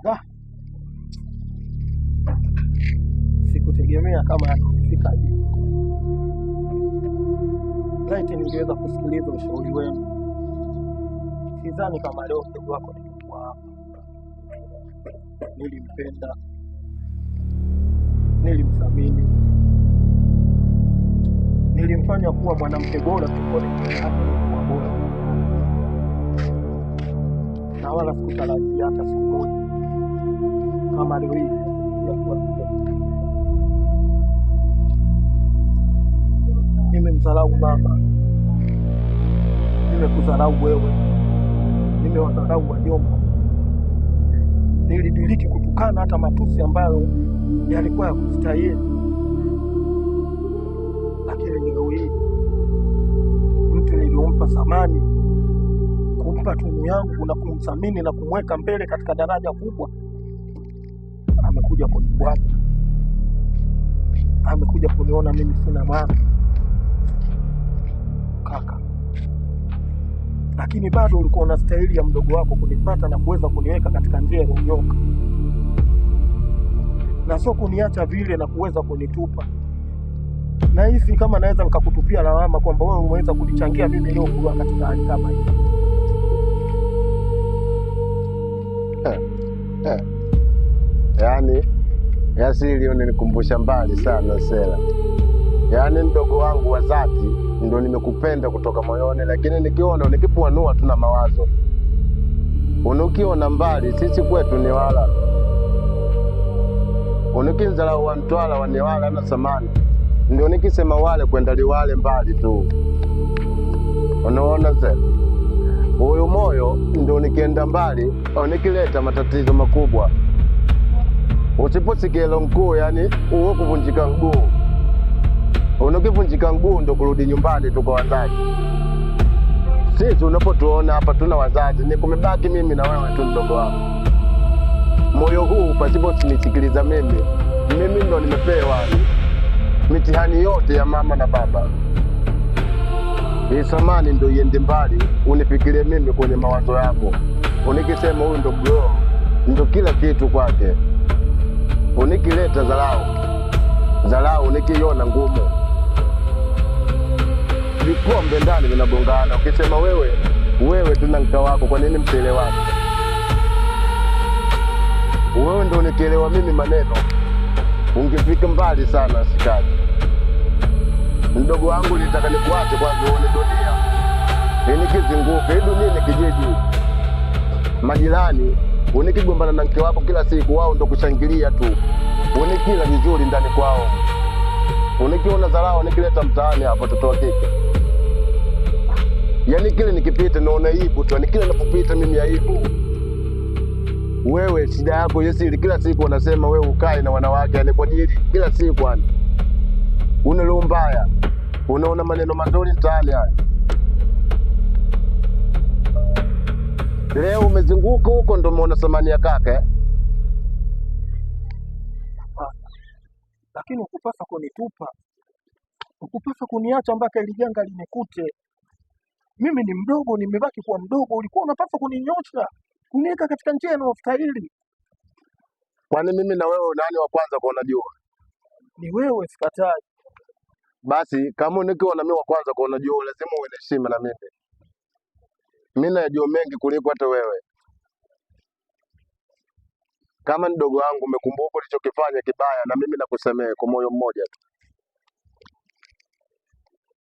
Ah, sikutegemea kama atafika hivi. Laiti ningeweza kusikiliza ushauri wenu. Sidhani kama leo mdogo wako ningekuwa hapa. Nilimpenda, nilimthamini, nilimfanya kuwa mwanamke bora tumboni kuwa bora, na wala sikutarajia hata siku moja kama leo hii ya kuwa nimemdharau mama, nimekudharau wewe, nimewadharau wajomba, nilidiriki kutukana hata matusi ambayo yalikuwa ya kustahili. Lakini leo hii mtu niliompa thamani, kumpa tunu yangu na kumthamini na kumweka mbele katika daraja kubwa, amekuja kunibwaga, amekuja kuniona mimi sina maana kaka. Lakini bado ulikuwa na stahili ya mdogo wako kunipata na kuweza kuniweka katika njia ya unyoka, na sio kuniacha vile na kuweza kunitupa. Na hivi kama naweza nikakutupia lawama kwamba wewe umeweza kunichangia mimi leo kuwa katika hali kama hii. Yaani Yasili unanikumbusha mbali sana Sela. Yaani mdogo wangu wa dhati ndio nimekupenda kutoka moyoni, lakini nikiona nikipuanua tuna mawazo. Unukiona mbali sisi kwetu ni wala. Unikinzala wa Mtwala wa Newala na samani. Ndio nikisema wale kwenda liwale mbali tu. Unaona Sela? Huyu moyo ndio nikienda mbali au nikileta matatizo makubwa. Usiposikelo mkuu, yani uwe kuvunjika mguu. Unakivunjika mguu ndo kurudi nyumbani tu kwa wazazi. Sisi unapotuona hapa tuna wazazi, ni kumebaki mimi na wewe tu mdogo wangu. Moyo huu pasipo kunisikiliza mimi ndo nimepewa mitihani yote ya mama na baba. Hii samani ndo iende mbali, unifikirie mimi kwenye mawazo yako. Unikisema huyu ndo bro, ndo kila kitu kwake. Unikileta dharau unikiona ngumu. Vikombe ndani vinagongana. Ukisema wewe tuna mka wako, kwa nini mtele wako? Wewe ndo unikielewa mimi maneno, ungefika mbali sana sikati. Mdogo wangu nitaka nikuache kwanza uone dunia. Hii kizunguka, hii dunia ni kijiji. Majirani, unikigombana na mke wako kila siku, wao ndo kushangilia tu. Unikila vizuri ndani kwao. Unikiona dharau nikileta mtaani hapo watoto wa kike. Yaani kile nikipita naona aibu tu, kile napopita mimi aibu. Wewe shida yako Yesili, kila siku wanasema wewe ukae na wanawake, yani kwa ajili kila siku yani. Una roho mbaya. Unaona maneno mazuri mtaani haya. Leo umezunguka huko ndo umeona thamani ya kaka. Lakini ukupasa kunitupa, ukupasa kuniacha mpaka ili janga linikute. Mimi ni mdogo, nimebaki kuwa mdogo. Ulikuwa unapaswa kuninyosha, kuniweka katika njia inayostahili. Kwani mimi na wewe nani wa kwanza kwa unajua? Ni wewe, sikatai. Basi kama unikiona mimi wa kwanza kwa unajua, lazima uwe na heshima na mimi. Mimi najua mengi kuliko hata wewe. Kama mdogo wangu umekumbuka ulichokifanya kibaya, na mimi nakusamehe kwa moyo mmoja tu.